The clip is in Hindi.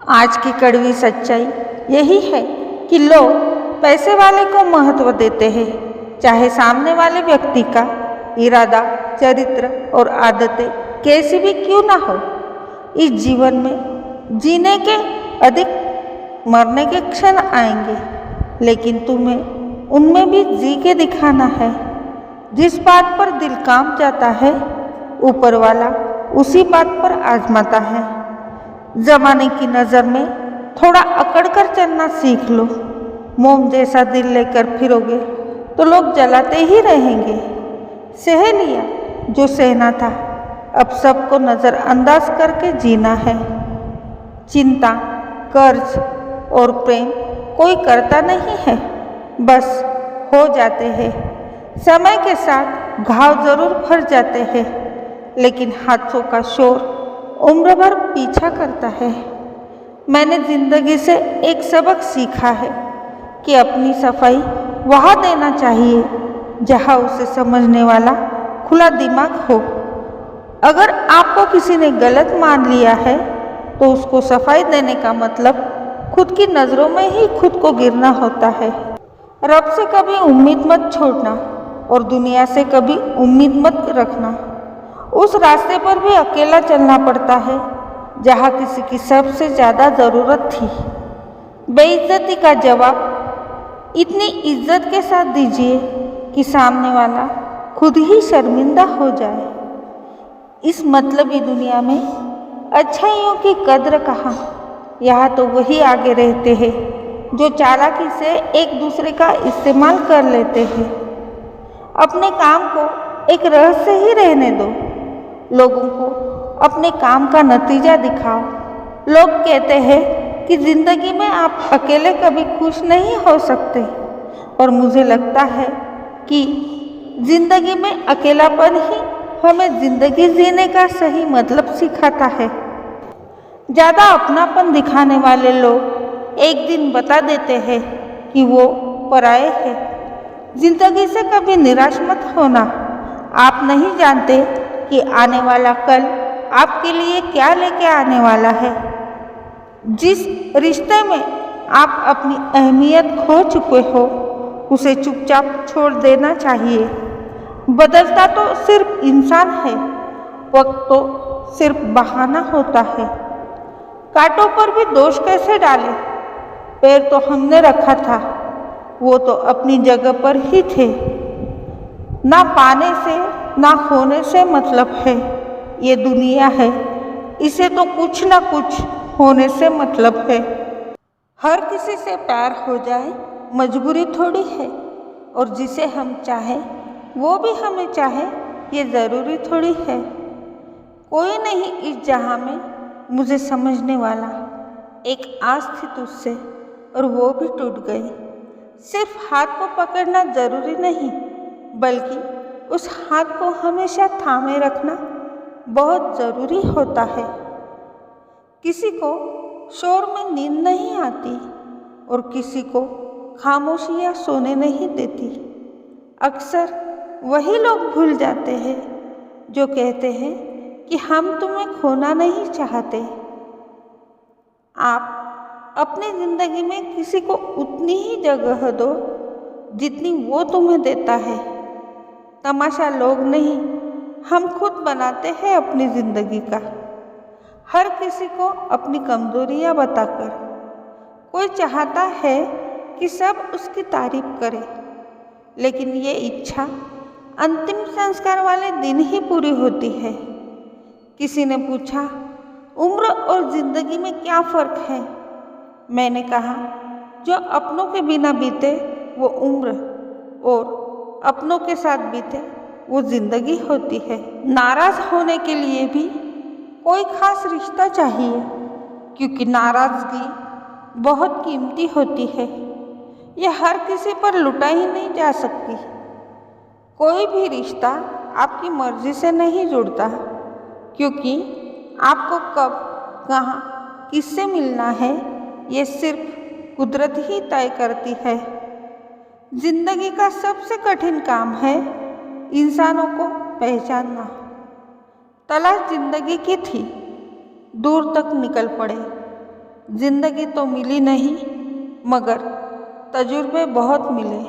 आज की कड़वी सच्चाई यही है कि लोग पैसे वाले को महत्व देते हैं, चाहे सामने वाले व्यक्ति का इरादा, चरित्र और आदतें कैसी भी क्यों ना हो। इस जीवन में जीने के अधिक मरने के क्षण आएंगे, लेकिन तुम्हें उनमें भी जी के दिखाना है। जिस बात पर दिल काम जाता है, ऊपर वाला उसी बात पर आजमाता है। जमाने की नज़र में थोड़ा अकड़ कर चलना सीख लो। मोम जैसा दिल लेकर फिरोगे तो लोग जलाते ही रहेंगे। सह लिया जो सहना था, अब सबको नज़रअंदाज करके जीना है। चिंता, कर्ज और प्रेम कोई करता नहीं है, बस हो जाते हैं। समय के साथ घाव जरूर भर जाते हैं, लेकिन हाथों का शोर उम्र भर पीछा करता है। मैंने जिंदगी से एक सबक सीखा है कि अपनी सफाई वहाँ देना चाहिए जहाँ उसे समझने वाला खुला दिमाग हो। अगर आपको किसी ने गलत मान लिया है तो उसको सफाई देने का मतलब खुद की नज़रों में ही खुद को गिरना होता है। रब से कभी उम्मीद मत छोड़ना और दुनिया से कभी उम्मीद मत रखना। उस रास्ते पर भी अकेला चलना पड़ता है जहाँ किसी की सबसे ज़्यादा ज़रूरत थी। बेइज्जती का जवाब इतनी इज्जत के साथ दीजिए कि सामने वाला खुद ही शर्मिंदा हो जाए। इस मतलबी दुनिया में अच्छाइयों की कद्र कहाँ। यहाँ तो वही आगे रहते हैं जो चालाकी से एक दूसरे का इस्तेमाल कर लेते हैं। अपने काम को एक रहस्य ही रहने दो। लोगों को अपने काम का नतीजा दिखाओ। लोग कहते हैं कि जिंदगी में आप अकेले कभी खुश नहीं हो सकते, और मुझे लगता है कि जिंदगी में अकेलापन ही हमें जिंदगी जीने का सही मतलब सिखाता है। ज़्यादा अपनापन दिखाने वाले लोग एक दिन बता देते हैं कि वो पराये हैं। जिंदगी से कभी निराश मत होना। आप नहीं जानते कि आने वाला कल आपके लिए क्या लेके आने वाला है। जिस रिश्ते में आप अपनी अहमियत खो चुके हो, उसे चुपचाप छोड़ देना चाहिए। बदलता तो सिर्फ इंसान है, वक्त तो सिर्फ बहाना होता है। कांटों पर भी दोष कैसे डालें? पैर तो हमने रखा था, वो तो अपनी जगह पर ही थे। ना पाने से ना खोने से मतलब है। ये दुनिया है, इसे तो कुछ ना कुछ होने से मतलब है। हर किसी से प्यार हो जाए मजबूरी थोड़ी है, और जिसे हम चाहें वो भी हमें चाहे ये ज़रूरी थोड़ी है। कोई नहीं इस जहां में मुझे समझने वाला। एक आस थी तुझसे और वो भी टूट गई। सिर्फ हाथ को पकड़ना ज़रूरी नहीं, बल्कि उस हाथ को हमेशा थामे रखना बहुत ज़रूरी होता है। किसी को शोर में नींद नहीं आती और किसी को खामोशियाँ सोने नहीं देती। अक्सर वही लोग भूल जाते हैं जो कहते हैं कि हम तुम्हें खोना नहीं चाहते। आप अपनी ज़िंदगी में किसी को उतनी ही जगह दो जितनी वो तुम्हें देता है। तमाशा लोग नहीं, हम खुद बनाते हैं अपनी ज़िंदगी का। हर किसी को अपनी कमज़ोरियाँ बताकर। कोई चाहता है कि सब उसकी तारीफ करे, लेकिन ये इच्छा अंतिम संस्कार वाले दिन ही पूरी होती है। किसी ने पूछा, उम्र और ज़िंदगी में क्या फ़र्क है? मैंने कहा, जो अपनों के बिना बीते वो उम्र, और अपनों के साथ बीते वो जिंदगी होती है। नाराज होने के लिए भी कोई खास रिश्ता चाहिए, क्योंकि नाराजगी बहुत कीमती होती है। यह हर किसी पर लुटा ही नहीं जा सकती। कोई भी रिश्ता आपकी मर्जी से नहीं जुड़ता, क्योंकि आपको कब, कहाँ, किससे मिलना है ये सिर्फ कुदरत ही तय करती है। जिंदगी का सबसे कठिन काम है इंसानों को पहचानना। तलाश जिंदगी की थी, दूर तक निकल पड़े, जिंदगी तो मिली नहीं, मगर तजुर्बे बहुत मिले।